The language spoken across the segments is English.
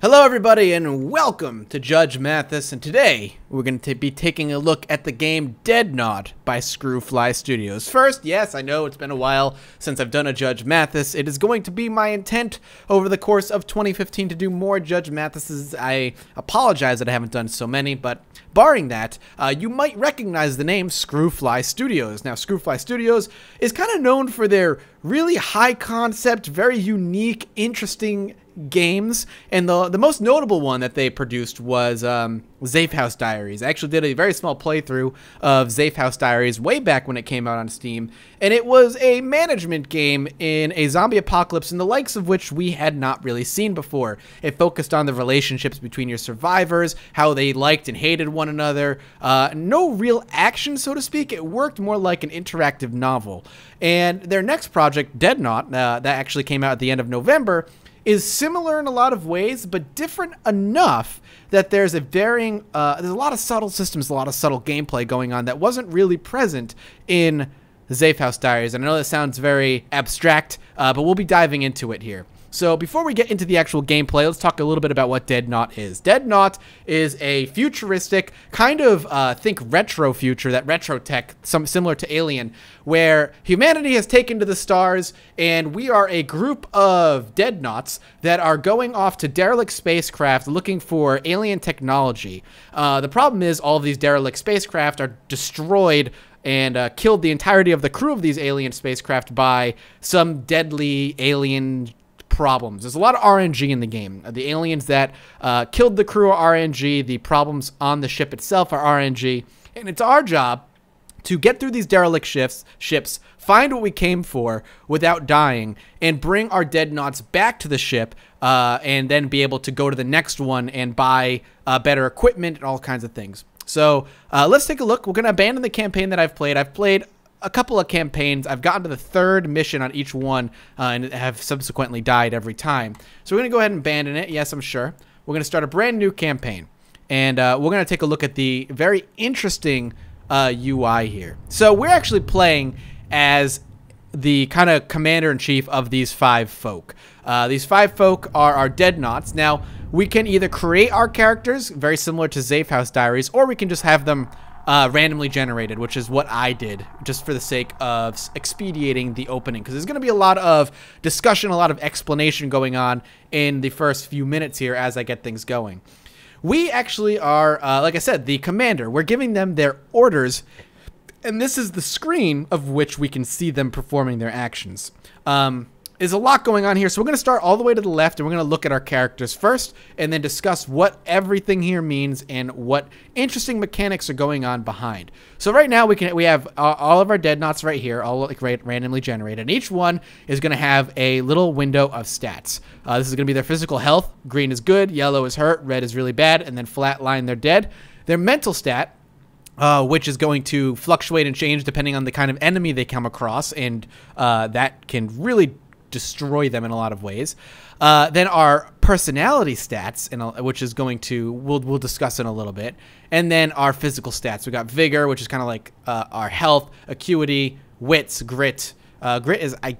Hello everybody and welcome to Judge Mathis, and today we're going to be taking a look at the game Dead Knot by Screwfly Studios. First, yes, I know it's been a while since I've done a Judge Mathis. It is going to be my intent over the course of 2015 to do more Judge Mathises. I apologize that I haven't done so many, but barring that, you might recognize the name Screwfly Studios. Now, Screwfly Studios is kind of known for their really high concept, very unique, interesting games, and the most notable one that they produced was Zafe House Diaries. I actually did a very small playthrough of Zafe House Diaries way back when it came out on Steam, and it was a management game in a zombie apocalypse and the likes of which we had not really seen before. It focused on the relationships between your survivors, how they liked and hated one another. No real action, so to speak. It worked more like an interactive novel. And their next project, Dead Knot, that actually came out at the end of November, is similar in a lot of ways, but different enough that there's a lot of subtle systems, a lot of subtle gameplay going on that wasn't really present in Zafe House Diaries. And I know that sounds very abstract, but we'll be diving into it here. So before we get into the actual gameplay, let's talk a little bit about what Dead Knot is. Dead Knot is a futuristic, kind of think retro future, that retro tech, similar to Alien, where humanity has taken to the stars, and we are a group of Dead Knots that are going off to derelict spacecraft looking for alien technology. The problem is all of these derelict spacecraft are destroyed and killed the entirety of the crew of these alien spacecraft by some deadly alien problems. There's a lot of RNG in the game. The aliens that killed the crew are RNG. The problems on the ship itself are RNG. And it's our job to get through these derelict ships, find what we came for without dying, and bring our Dead Knots back to the ship, and then be able to go to the next one and buy better equipment and all kinds of things. So let's take a look. We're going to abandon the campaign that I've played. I've played a couple of campaigns. I've gotten to the third mission on each one and have subsequently died every time. So we're going to go ahead and abandon it. Yes, I'm sure. We're going to start a brand new campaign. And we're going to take a look at the very interesting UI here. So we're actually playing as the kind of commander-in-chief of these five folk. These five folk are our Dead Knots. Now, we can either create our characters, very similar to Zafe House Diaries, or we can just have them randomly generated, which is what I did just for the sake of expediting the opening, because there's going to be a lot of discussion, a lot of explanation going on in the first few minutes here as I get things going. We actually are, like I said, the commander. We're giving them their orders, and this is the screen of which we can see them performing their actions. There's a lot going on here, so we're going to start all the way to the left, and we're going to look at our characters first, and then discuss what everything here means and what interesting mechanics are going on behind. So right now we have all of our Dead Knots right here, all like randomly generated, and each one is going to have a little window of stats. This is going to be their physical health. Green is good, yellow is hurt, red is really bad, and then flat line, they're dead. Their mental stat, which is going to fluctuate and change depending on the kind of enemy they come across, and that can really destroy them in a lot of ways. Then our personality stats, which is going to, we'll discuss in a little bit. And then our physical stats. We got vigor, which is kind of like our health, acuity, wits, grit. Grit is, I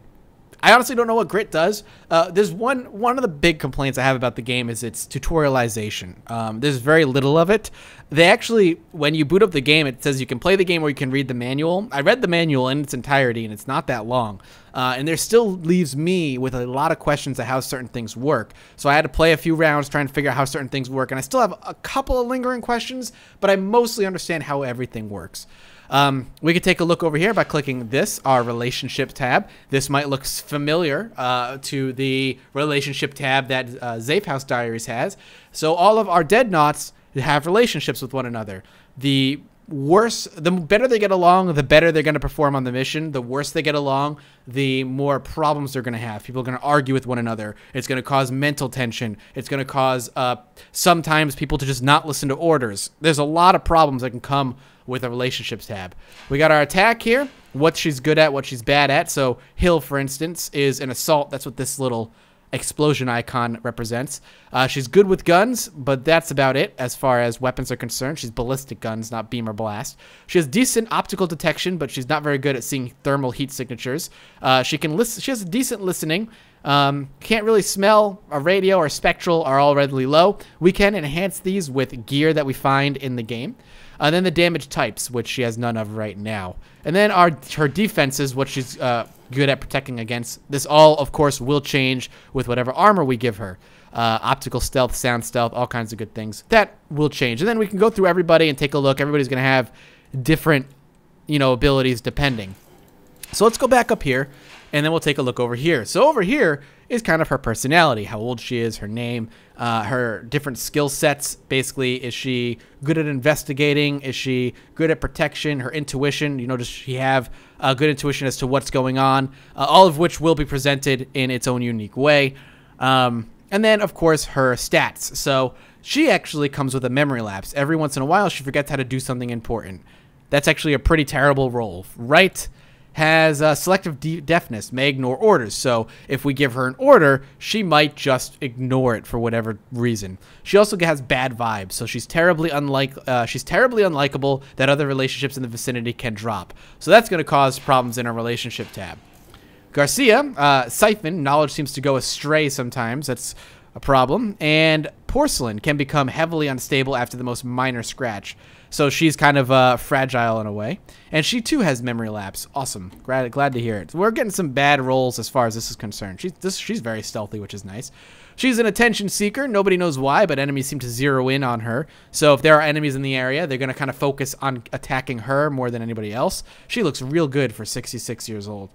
honestly don't know what grit does. There's one of the big complaints I have about the game is its tutorialization. There's very little of it. They actually, when you boot up the game, it says you can play the game or you can read the manual. I read the manual in its entirety, and it's not that long. And there still leaves me with a lot of questions of how certain things work. So I had to play a few rounds trying to figure out how certain things work. And I still have a couple of lingering questions, but I mostly understand how everything works. We could take a look over here by clicking this, our relationship tab. This might look familiar to the relationship tab that Zafe House Diaries has. So all of our Dead Knots have relationships with one another. The better they get along, the better they're going to perform on the mission. The worse they get along, the more problems they're going to have. People are going to argue with one another. It's going to cause mental tension. It's going to cause sometimes people to just not listen to orders. There's a lot of problems that can come with a relationships tab. We got our attack here, what she's good at, what she's bad at. So Hill, for instance, is an assault. That's what this little explosion icon represents. She's good with guns, but that's about it as far as weapons are concerned. She's ballistic guns, not beam or blast. She has decent optical detection, but she's not very good at seeing thermal heat signatures. She has decent listening, Can't really smell. Our radio or spectral are all readily low. We can enhance these with gear that we find in the game. Then the damage types, which she has none of right now. And then her defenses, what she's good at protecting against. This all, of course, will change with whatever armor we give her. Optical stealth, sound stealth, all kinds of good things. That will change. And then we can go through everybody and take a look. Everybody's going to have different, abilities depending. So let's go back up here, and then we'll take a look over here. So over here is kind of her personality, how old she is, her name, her different skill sets. Basically, is she good at investigating? Is she good at protection? Her intuition, does she have good intuition as to what's going on? All of which will be presented in its own unique way. And then, of course, her stats. So she actually comes with a memory lapse. Every once in a while, she forgets how to do something important. That's actually a pretty terrible roll. Right has selective deafness, may ignore orders. So if we give her an order, she might just ignore it for whatever reason. She also has bad vibes, so she's terribly unlikable that other relationships in the vicinity can drop. So that's going to cause problems in our relationship tab. Garcia, Siphon, knowledge seems to go astray sometimes. That's a problem. And Porcelain can become heavily unstable after the most minor scratch. So she's kind of fragile in a way. And she too has memory lapse. Awesome. Glad to hear it. We're getting some bad rolls as far as this is concerned. She's very stealthy, which is nice. She's an attention seeker. Nobody knows why, but enemies seem to zero in on her. So if there are enemies in the area, they're going to kind of focus on attacking her more than anybody else. She looks real good for 66 years old.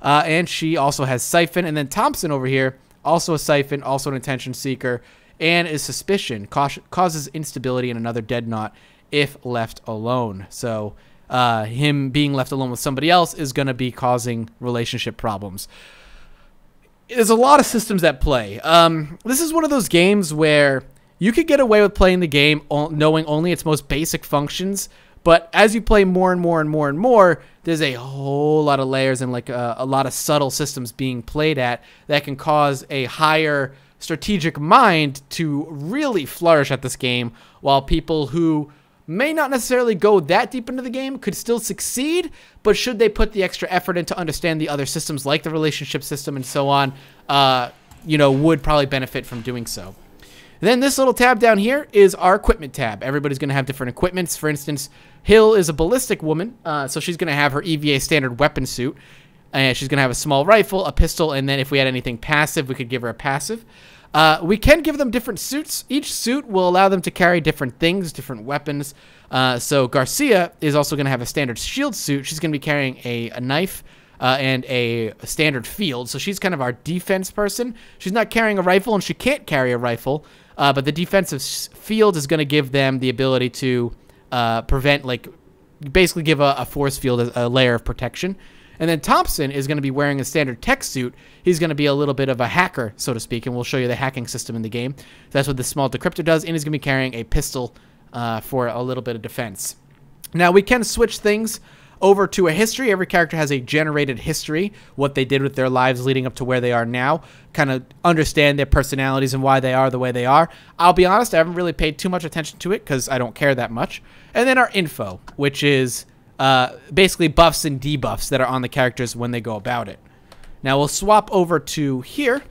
And she also has Siphon. And then Thompson over here, also a Siphon, also an attention seeker, and is suspicion. Causes instability in another dead knot if left alone. So him being left alone with somebody else is going to be causing relationship problems. There's a lot of systems at play. This is one of those games where you could get away with playing the game knowing only its most basic functions, but as you play more and more and more and more, there's a whole lot of layers and like a lot of subtle systems being played at that can cause a higher strategic mind to really flourish at this game, while people who may not necessarily go that deep into the game could still succeed, but should they put the extra effort in to understand the other systems like the relationship system and so on, would probably benefit from doing so. Then this little tab down here is our equipment tab. Everybody's going to have different equipments. For instance, Hill is a ballistic woman, so she's going to have her EVA standard weapon suit. And she's going to have a small rifle, a pistol, and then if we had anything passive, we could give her a passive. We can give them different suits. Each suit will allow them to carry different things, different weapons. So Garcia is also going to have a standard shield suit. She's going to be carrying a knife and a standard field. So she's kind of our defense person. She's not carrying a rifle, and she can't carry a rifle. But the defensive field is going to give them the ability to prevent, basically give a force field a layer of protection. And then Thompson is going to be wearing a standard tech suit. He's going to be a little bit of a hacker, so to speak, and we'll show you the hacking system in the game. That's what the small decryptor does, and he's going to be carrying a pistol for a little bit of defense. Now, we can switch things over to a history. Every character has a generated history, what they did with their lives leading up to where they are now, kind of understand their personalities and why they are the way they are. I'll be honest, I haven't really paid too much attention to it because I don't care that much. And then our info, which is basically buffs and debuffs that are on the characters when they go about it. Now we'll swap over to here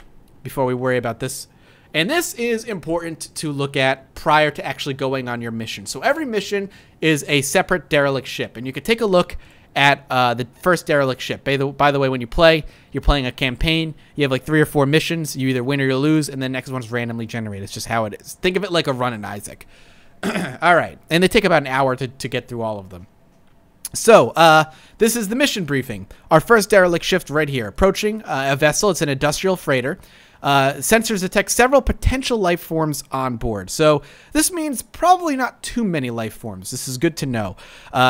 before we worry about this. And this is important to look at prior to actually going on your mission. So every mission is a separate derelict ship. And you can take a look at the first derelict ship. By the way, when you play, you're playing a campaign. You have like 3 or 4 missions. You either win or you lose, and the next one's randomly generated. It's just how it is. Think of it like a run in Isaac. All right. And they take about an hour to get through all of them. So, this is the mission briefing. Our first derelict ship right here. Approaching a vessel. It's an industrial freighter. Sensors detect several potential life forms on board. So this means probably not too many life forms. This is good to know.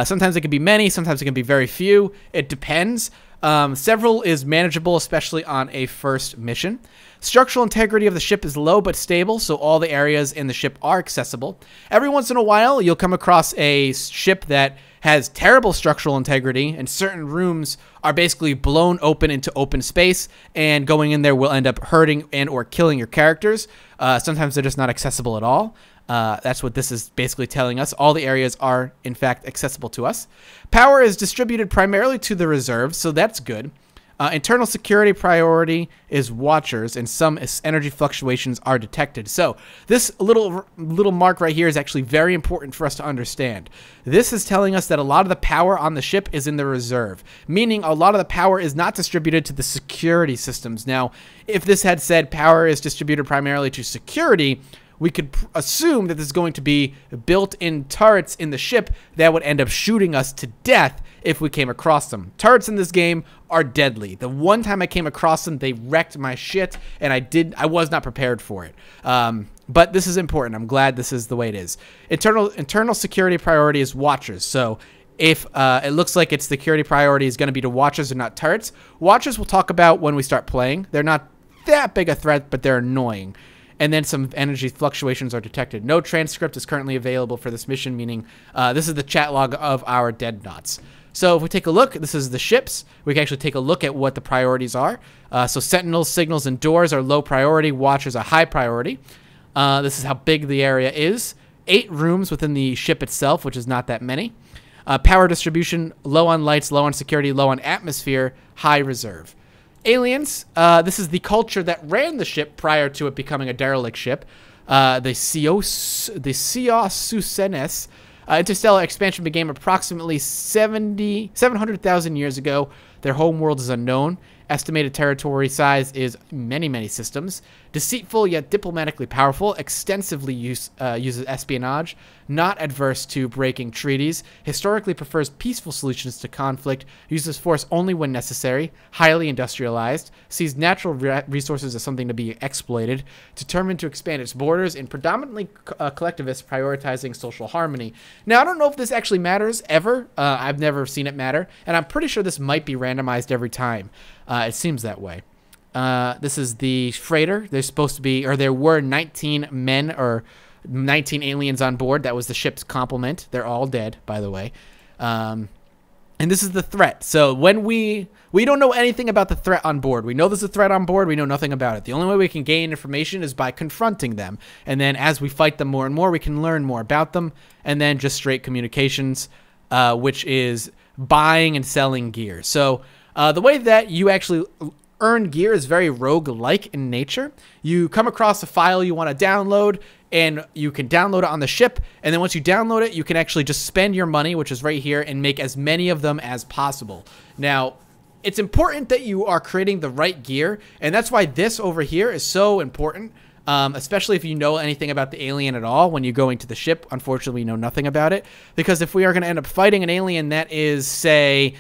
Sometimes it can be many. Sometimes it can be very few. It depends. Several is manageable, especially on a first mission. Structural integrity of the ship is low but stable, so all the areas in the ship are accessible. Every once in a while, you'll come across a ship that has terrible structural integrity, and certain rooms are basically blown open into open space, and going in there will end up hurting and or killing your characters. Sometimes they're just not accessible at all. That's what this is basically telling us. All the areas are, in fact, accessible to us. Power is distributed primarily to the reserves, so that's good. Internal security priority is watchers, and some energy fluctuations are detected. So this little mark right here is actually very important for us to understand. This is telling us that a lot of the power on the ship is in the reserve, meaning a lot of the power is not distributed to the security systems. Now, if this had said power is distributed primarily to security, we could assume that there's going to be built-in turrets in the ship that would end up shooting us to death if we came across them. Turrets in this game are deadly. The one time I came across them, they wrecked my shit, and I was not prepared for it. But this is important. I'm glad this is the way it is. Internal security priority is watchers. So if it looks like its security priority is going to be to watchers and not turrets, watchers we'll talk about when we start playing. They're not that big a threat, but they're annoying. And then some energy fluctuations are detected. No transcript is currently available for this mission, meaning this is the chat log of our Deadnaughts. So if we take a look, this is the ships. We can actually take a look at what the priorities are. So sentinels, signals, and doors are low priority. Watchers are high priority. This is how big the area is. 8 rooms within the ship itself, which is not that many. Power distribution, low on lights, low on security, low on atmosphere, high reserve. Aliens, this is the culture that ran the ship prior to it becoming a derelict ship. The Seosusenes. Interstellar expansion began approximately 700,000 years ago. Their home world is unknown. Estimated territory size is many, many systems. Deceitful yet diplomatically powerful. Extensively uses espionage. Not adverse to breaking treaties. Historically prefers peaceful solutions to conflict. Uses force only when necessary. Highly industrialized. Sees natural resources as something to be exploited. Determined to expand its borders. And predominantly collectivist, prioritizing social harmony. Now, I don't know if this actually matters ever. I've never seen it matter. And I'm pretty sure this might be randomized every time. It seems that way. This is the freighter. There's supposed to be, or there were 19 men or 19 aliens on board. That was the ship's complement. They're all dead, by the way. And this is the threat. So when we don't know anything about the threat on board. We know there's a threat on board. We know nothing about it. The only way we can gain information is by confronting them. And then as we fight them more and more, we can learn more about them. And then just straight communications, which is buying and selling gear. So the way that you actually earn gear is very rogue-like in nature. You come across a file you want to download, and you can download it on the ship, and then once you download it, you can actually just spend your money, which is right here, and make as many of them as possible. Now, it's important that you are creating the right gear, and that's why this over here is so important, especially if you know anything about the alien at all when you're going to the ship. Unfortunately, we know nothing about it, because if we are going to end up fighting an alien that is, say,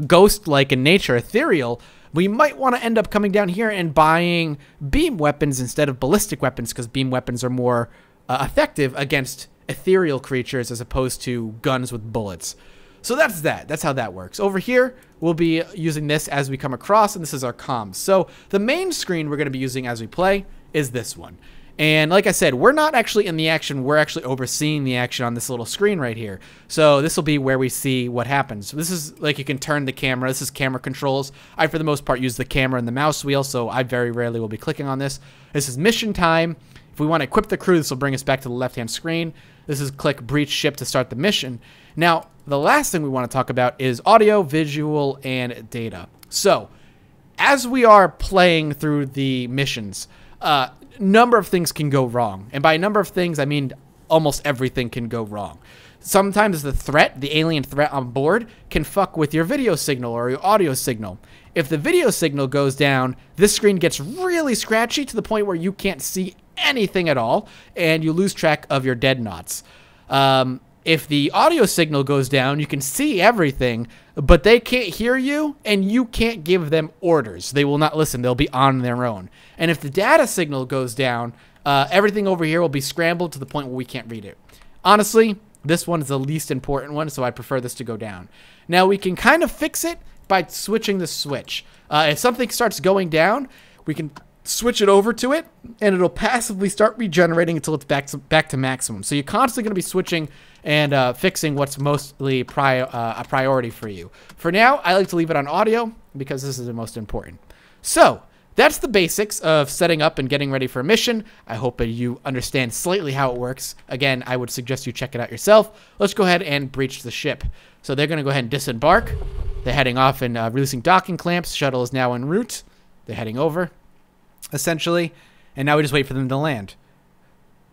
ghost-like in nature, ethereal, we might want to end up coming down here and buying beam weapons instead of ballistic weapons, because beam weapons are more effective against ethereal creatures as opposed to guns with bullets. So that's that. That's how that works. Over here, we'll be using this as we come across, and this is our comms. So the main screen we're going to be using as we play is this one. And like I said, we're not actually in the action. We're actually overseeing the action on this little screen right here. So this will be where we see what happens. So this is like you can turn the camera. This is camera controls. I, for the most part, use the camera and the mouse wheel, so I very rarely will be clicking on this. This is mission time. If we want to equip the crew, this will bring us back to the left-hand screen. This is click breach ship to start the mission. Now, the last thing we want to talk about is audio, visual, and data. So as we are playing through the missions, number of things can go wrong. And by number of things, I mean almost everything can go wrong. Sometimes the threat, the alien threat on board, can fuck with your video signal or your audio signal. If the video signal goes down, this screen gets really scratchy to the point where you can't see anything at all, and you lose track of your Deadnaughts. If the audio signal goes down, you can see everything, but they can't hear you, and you can't give them orders. They will not listen. They'll be on their own. And if the data signal goes down, everything over here will be scrambled to the point where we can't read it. Honestly, this one is the least important one, so I prefer this to go down. Now, we can kind of fix it by switching the switch. If something starts going down, we can switch it over to it, and it'll passively start regenerating until it's back to maximum. So you're constantly going to be switching and fixing what's mostly a priority for you. For now, I like to leave it on audio because this is the most important. So that's the basics of setting up and getting ready for a mission. I hope that you understand slightly how it works. Again, I would suggest you check it out yourself. Let's go ahead and breach the ship. So they're going to go ahead and disembark. They're heading off and releasing docking clamps. Shuttle is now en route. They're heading over, essentially. And now we just wait for them to land.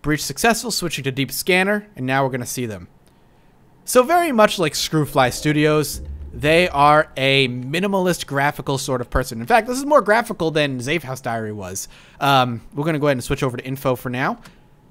Breach successful, switching to deep scanner, and now we're going to see them. So very much like Screwfly Studios, they are a minimalist graphical sort of person. In fact, this is more graphical than Zafehouse Diary was. We're going to go ahead and switch over to info for now.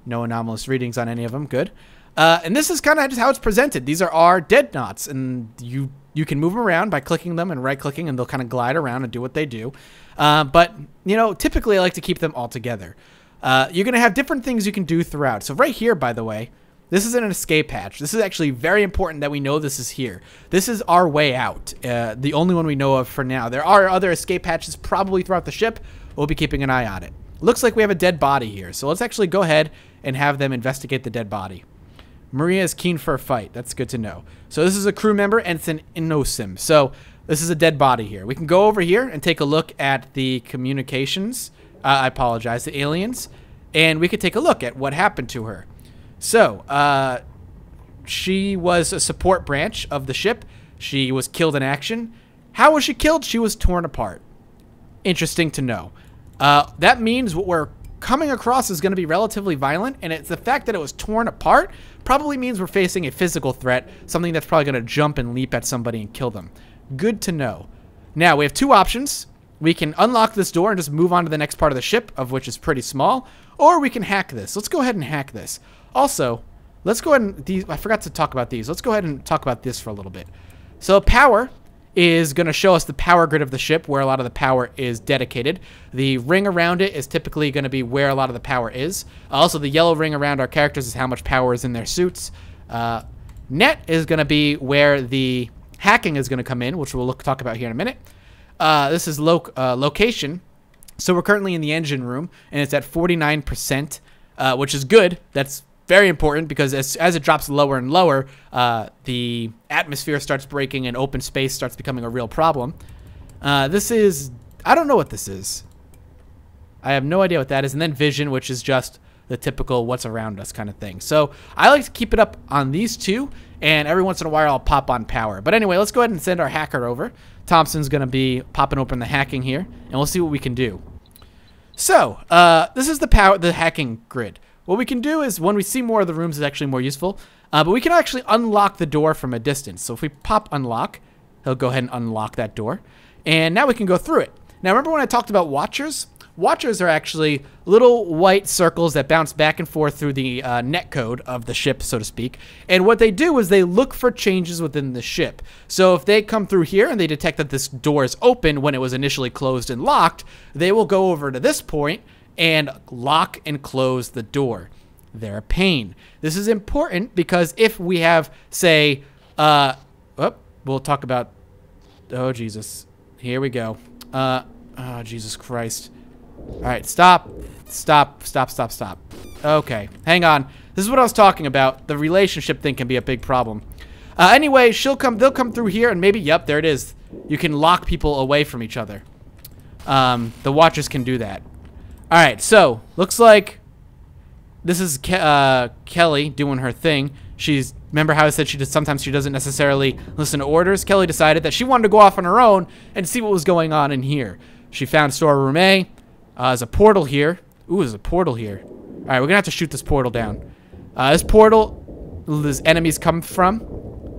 No anomalous readings on any of them. Good. And this is kind of just how it's presented. These are our dead knots, and you can move them around by clicking them and right-clicking, and they'll kind of glide around and do what they do. But, you know, typically I like to keep them all together. You're going to have different things you can do throughout. So right here, by the way, this is an escape hatch. This is actually very important that we know this is here. This is our way out, the only one we know of for now. There are other escape hatches probably throughout the ship. We'll be keeping an eye on it. Looks like we have a dead body here, so let's actually go ahead and have them investigate the dead body. Maria is keen for a fight. That's good to know. So this is a crew member, and it's an Inosim. So this is a dead body here. We can go over here and take a look at the communications. I apologize, the aliens. And we could take a look at what happened to her. So, she was a support branch of the ship. She was killed in action. How was she killed? She was torn apart. Interesting to know. That means what we're coming across is going to be relatively violent, and it's the fact that it was torn apart probably means we're facing a physical threat, something that's probably going to jump and leap at somebody and kill them. Good to know. Now, we have two options. We can unlock this door and just move on to the next part of the ship, of which is pretty small, or we can hack this. Let's go ahead and hack this. Also, let's go ahead and... I forgot to talk about these. Let's go ahead and talk about this for a little bit. So power is going to show us the power grid of the ship, where a lot of the power is dedicated. The ring around it is typically going to be where a lot of the power is. Also, the yellow ring around our characters is how much power is in their suits. Net is going to be where the hacking is going to come in, which we'll talk about here in a minute. This is location. So we're currently in the engine room, and it's at 49%, which is good. That's very important because as it drops lower and lower, the atmosphere starts breaking and open space starts becoming a real problem. This is... I don't know what this is. I have no idea what that is. And then vision, which is just the typical what's around us kind of thing. So I like to keep it up on these two, and every once in a while I'll pop on power. But anyway, let's go ahead and send our hacker over. Thompson's going to be popping open the hacking here, and we'll see what we can do. So, this is the hacking grid. What we can do is, when we see more of the rooms, is actually more useful. But we can actually unlock the door from a distance. So if we pop unlock, he'll go ahead and unlock that door. And now we can go through it. Now, remember when I talked about watchers? Watchers are actually little white circles that bounce back and forth through the net code of the ship, so to speak. And what they do is they look for changes within the ship. So if they come through here and they detect that this door is open when it was initially closed and locked, they will go over to this point and lock and close the door. They're a pain. This is important because if we have, say, we'll talk about... Oh, Jesus. Here we go. Oh, Jesus Christ. All right, stop. Okay, hang on. This is what I was talking about. The relationship thing can be a big problem. Anyway, they'll come through here and maybe, yep, there it is. You can lock people away from each other. The watchers can do that. All right, so looks like this is Kelly doing her thing. Remember how I said sometimes she doesn't necessarily listen to orders? Kelly decided that she wanted to go off on her own and see what was going on in here. She found storeroom A. There's a portal here. Ooh, there's a portal here. All right, we're gonna have to shoot this portal down. This portal, these enemies come from.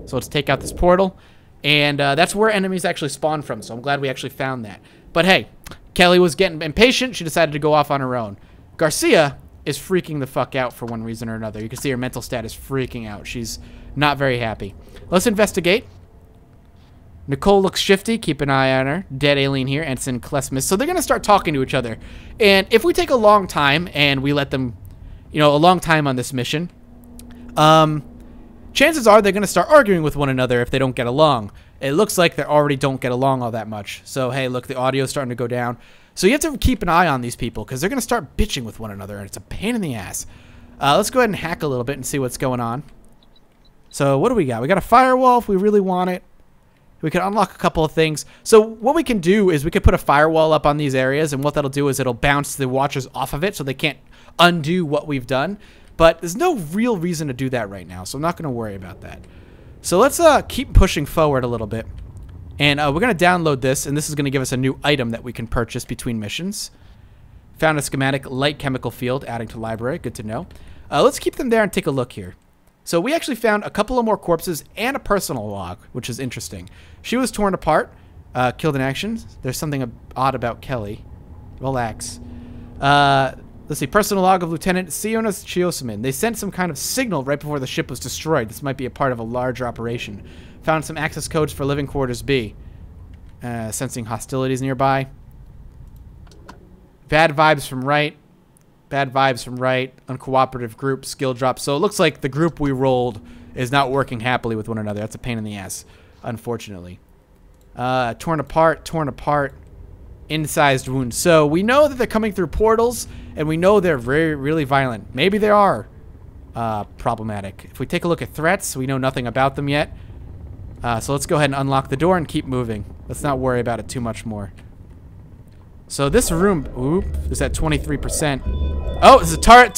So let's take out this portal. And that's where enemies actually spawn from. So I'm glad we actually found that. But hey, Kelly was getting impatient. She decided to go off on her own. Garcia is freaking the fuck out for one reason or another. You can see her mental stat is freaking out. She's not very happy. Let's investigate. Nicole looks shifty. Keep an eye on her. Dead alien here. Ensign Klesmis. So they're going to start talking to each other. And if we take a long time and we let them, a long time on this mission, chances are they're going to start arguing with one another if they don't get along. It looks like they already don't get along all that much. So, hey, look, the audio's starting to go down. So you have to keep an eye on these people because they're going to start bitching with one another, and it's a pain in the ass. Let's go ahead and hack a little bit and see what's going on. So what do we got? We got a firewall if we really want it. We can unlock a couple of things. So what we can do is we could put a firewall up on these areas, and what that'll do is it'll bounce the watchers off of it so they can't undo what we've done. But there's no real reason to do that right now, so I'm not going to worry about that. So let's keep pushing forward a little bit. And we're going to download this, and this is going to give us a new item that we can purchase between missions. Found a schematic light chemical field, adding to library. Good to know. Let's keep them there and take a look here. So we actually found a couple of more corpses and a personal log, which is interesting. She was torn apart, killed in action. There's something odd about Kelly. Relax. Let's see. Personal log of Lieutenant Sionas Chiosamin. They sent some kind of signal right before the ship was destroyed. This might be a part of a larger operation. Found some access codes for Living Quarters B. Sensing hostilities nearby. Bad vibes from right. Bad vibes from right. Uncooperative group. Skill drop. So it looks like the group we rolled is not working happily with one another. That's a pain in the ass, unfortunately. Torn apart. Torn apart. Incised wounds. So we know that they're coming through portals, and we know they're really violent. Maybe they are problematic. If we take a look at threats, we know nothing about them yet. So let's go ahead and unlock the door and keep moving. Let's not worry about it too much more. So this room, oop, is at 23%. Oh, it's a turret.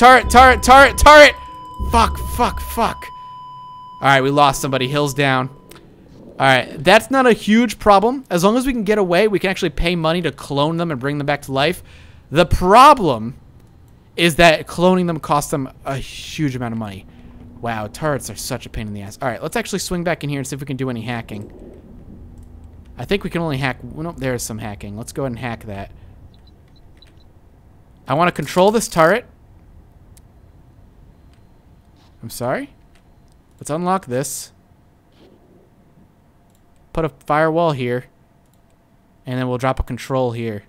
Fuck. All right, we lost somebody. Hills down. All right, that's not a huge problem. As long as we can get away, we can actually pay money to clone them and bring them back to life. The problem is that cloning them costs them a huge amount of money. Wow, turrets are such a pain in the ass. All right, let's actually swing back in here and see if we can do any hacking. I think we can only hack... Well, no, there's some hacking. Let's go ahead and hack that. I want to control this turret. I'm sorry? Let's unlock this. Put a firewall here. And then we'll drop a control here.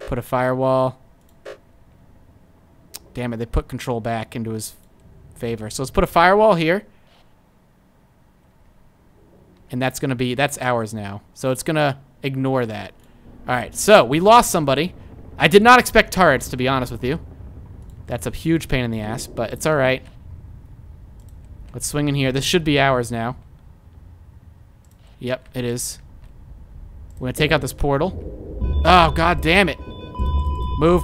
Put a firewall. Damn it, they put control back into his favor. So let's put a firewall here. And that's going to be... That's ours now. So it's going to ignore that. Alright, so we lost somebody. I did not expect turrets, to be honest with you. That's a huge pain in the ass, but it's alright. Let's swing in here. This should be ours now. Yep, it is. We're going to take out this portal. Oh, god damn it. Move.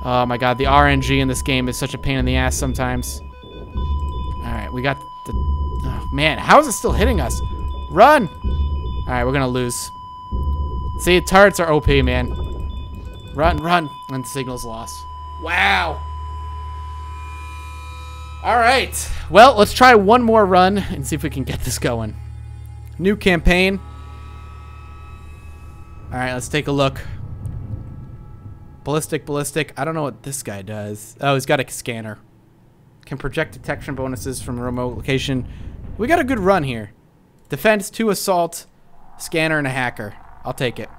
Oh my god, the RNG in this game is such a pain in the ass sometimes. Alright, we got the... Oh, man, how is it still hitting us? Run! Alright, we're going to lose. See, turrets are OP, man. Run. And signal's lost. Wow. Alright. Well, let's try one more run and see if we can get this going. New campaign. Alright, let's take a look. Ballistic. I don't know what this guy does. Oh, he's got a scanner. Can project detection bonuses from a remote location. We got a good run here. Defense, 2 assault, scanner, and a hacker. I'll take it.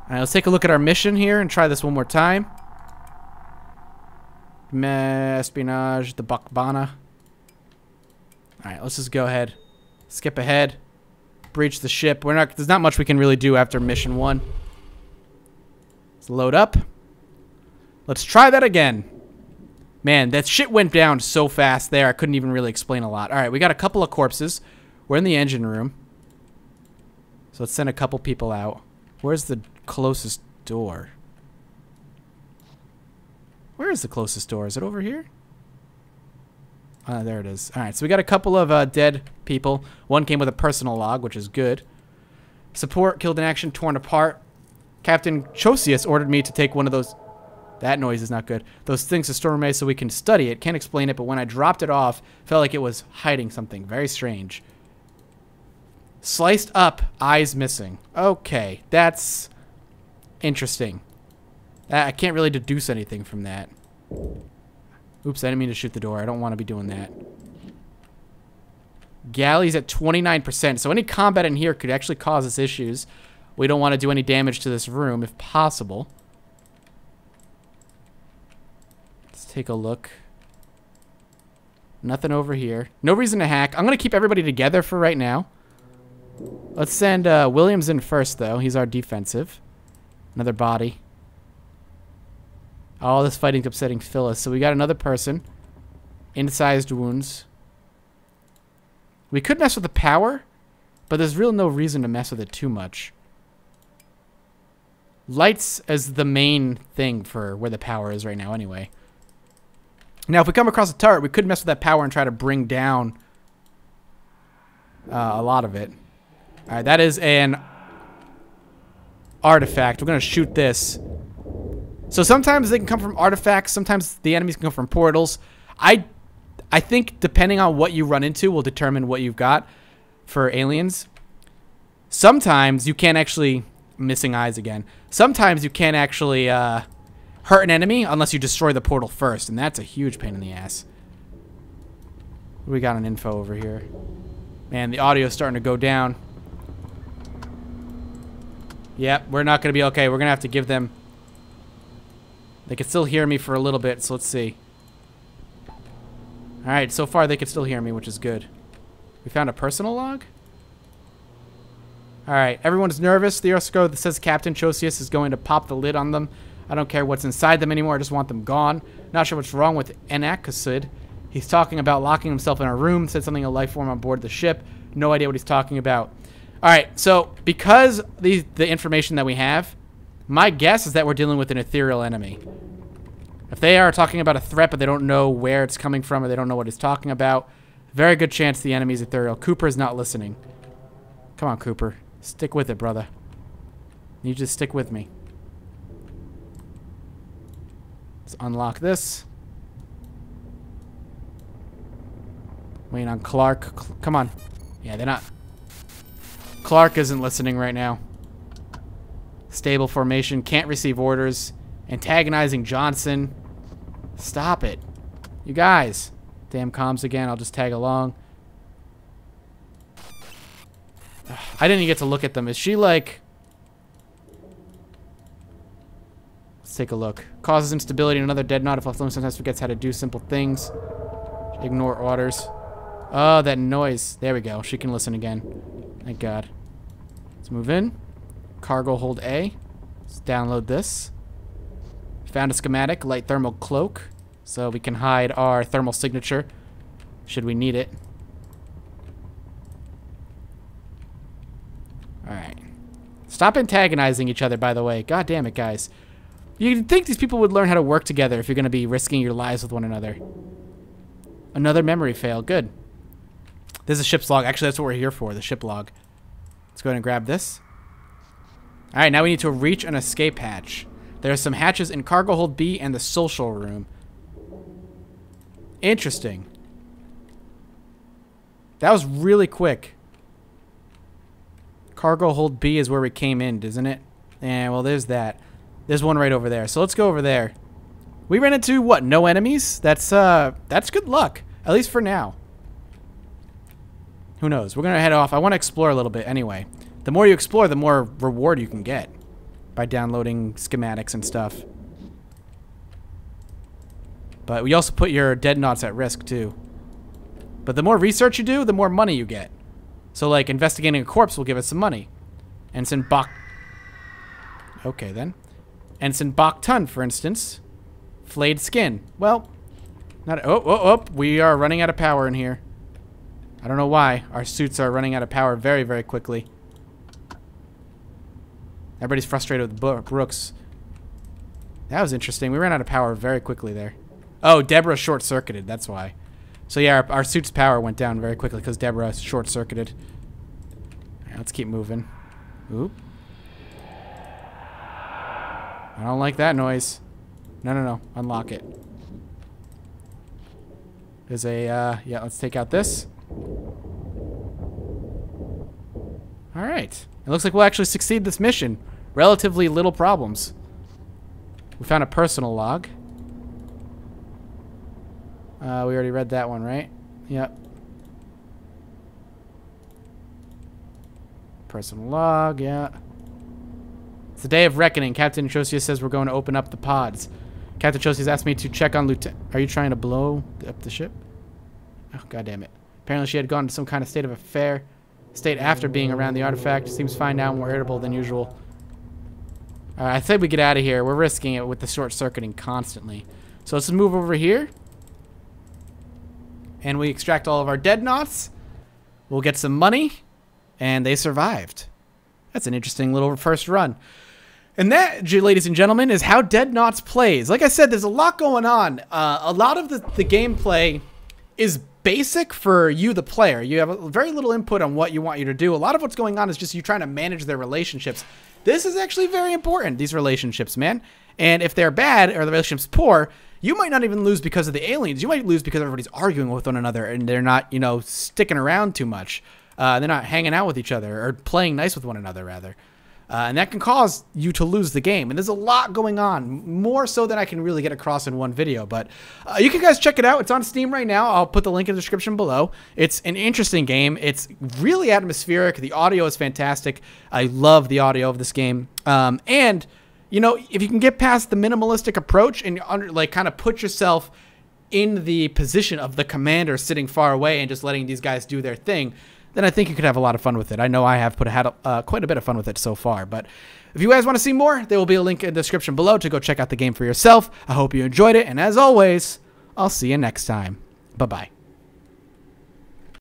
Alright, let's take a look at our mission here and try this one more time. Espionage, the Bakbana. Alright, let's just go ahead. Skip ahead. Breach the ship. There's not much we can really do after mission 1. Let's load up. Let's try that again. Man, that shit went down so fast there, I couldn't even really explain a lot. Alright, we got a couple of corpses. We're in the engine room. So let's send a couple people out. Where's the closest door? Where is the closest door? Is it over here? There it is. Alright, so we got a couple of dead people. One came with a personal log, which is good. Support, killed in action, torn apart. Captain Chosius ordered me to take one of those... That noise is not good. Those things to store away so we can study it. Can't explain it, but when I dropped it off, felt like it was hiding something. Very strange. Sliced up, eyes missing. Okay, that's interesting. I can't really deduce anything from that. Oops, I didn't mean to shoot the door. I don't want to be doing that. Galley's at 29%, so any combat in here could actually cause us issues. We don't want to do any damage to this room, if possible. Let's take a look. Nothing over here. No reason to hack. I'm going to keep everybody together for right now. Let's send Williams in first, though. He's our defensive. Another body. All this fighting's upsetting Phyllis. So we got another person. Incised wounds. We could mess with the power, but there's really no reason to mess with it too much. Lights is the main thing for where the power is right now anyway. Now, if we come across a turret, we could mess with that power and try to bring down a lot of it. All right, that is an artifact. We're going to shoot this. So sometimes they can come from artifacts. Sometimes the enemies can come from portals. I think depending on what you run into will determine what you've got for aliens. Sometimes you can't actually... Missing eyes again. Sometimes you can't actually hurt an enemy unless you destroy the portal first, and that's a huge pain in the ass. We got an info over here. Man, the audio's starting to go down. Yep, we're not going to be okay. We're going to have to give them... They can still hear me for a little bit, so let's see. Alright, so far they can still hear me, which is good. We found a personal log? Alright, everyone's nervous. Theosco that says Captain Chosius is going to pop the lid on them. I don't care what's inside them anymore. I just want them gone. Not sure what's wrong with Anacasid. He's talking about locking himself in a room. Said something a life form on board the ship. No idea what he's talking about. Alright, so because the information that we have, my guess is that we're dealing with an ethereal enemy. If they are talking about a threat but they don't know where it's coming from or they don't know what he's talking about, very good chance the enemy's ethereal. Cooper's not listening. Come on, Cooper. Stick with it, brother. You just stick with me. Let's unlock this. Waiting on Clark. Come on. Yeah, they're not. Clark isn't listening right now. Stable formation. Can't receive orders. Antagonizing Johnson. Stop it. You guys. Damn comms again. I'll just tag along. I didn't even get to look at them. Is she like... Let's take a look. Causes instability in another dead knot. If left alone, sometimes forgets how to do simple things. Ignore orders. Oh, that noise. There we go. She can listen again. Thank God. Let's move in. Cargo hold A. Let's download this. Found a schematic. Light thermal cloak. So we can hide our thermal signature should we need it. Alright. Stop antagonizing each other, by the way. God damn it, guys. You'd think these people would learn how to work together if you're going to be risking your lives with one another. Another memory fail. Good. This is a ship's log. Actually, that's what we're here for, the ship log. Let's go ahead and grab this. Alright, now we need to reach an escape hatch. There are some hatches in cargo hold B and the social room. Interesting. That was really quick. Cargo hold B is where we came in, isn't it? Yeah, well, there's that. There's one right over there. So let's go over there. We ran into, what, no enemies? That's good luck. At least for now. Who knows? We're going to head off. I want to explore a little bit anyway. The more you explore, the more reward you can get by downloading schematics and stuff. But we also put your dead knots at risk, too. But the more research you do, the more money you get. So, like, investigating a corpse will give us some money. Ensign Bak... Okay, then. Ensign Bak Tun, for instance. Flayed skin. Well, not... Oh, we are running out of power in here. I don't know why. Our suits are running out of power very, very quickly. Everybody's frustrated with Brooks. That was interesting. We ran out of power very quickly there. Oh, Deborah short-circuited. That's why. So yeah, our suit's power went down very quickly because Deborah short-circuited. Right, let's keep moving. Oop. I don't like that noise. No. Unlock it. There's a, yeah, let's take out this. Alright. It looks like we'll actually succeed this mission. Relatively little problems. We found a personal log. We already read that one, right? Yep. Personal log, yeah. It's the day of reckoning. Captain Chosius says we're going to open up the pods. Captain Chosius asked me to check on Lieutenant... Are you trying to blow up the ship? Oh, God damn it. Apparently she had gone to some kind of state of affair. State after being around the artifact. Seems fine now, more irritable than usual. Alright, I think we get out of here. We're risking it with the short-circuiting constantly. So let's move over here. And we extract all of our dead knots. will get some money, and they survived. That's an interesting little first run. And that, ladies and gentlemen, is how Dead Knots plays. Like I said, there's a lot going on. A lot of the gameplay is basic for you, the player. You have very little input on what you want you to do. A lot of what's going on is just you trying to manage their relationships. This is actually very important, these relationships, man. And if they're bad or the relationship's poor, you might not even lose because of the aliens. You might lose because everybody's arguing with one another and they're not, you know, sticking around too much. They're not hanging out with each other or playing nice with one another, rather. And that can cause you to lose the game. And there's a lot going on, more so than I can really get across in one video. But you can guys check it out. It's on Steam right now. I'll put the link in the description below. It's an interesting game. It's really atmospheric. The audio is fantastic. I love the audio of this game. And, you know, if you can get past the minimalistic approach and like kind of put yourself in the position of the commander sitting far away and just letting these guys do their thing, then I think you could have a lot of fun with it. I know I have had quite a bit of fun with it so far. But if you guys want to see more, there will be a link in the description below to go check out the game for yourself. I hope you enjoyed it. And as always, I'll see you next time. Bye-bye.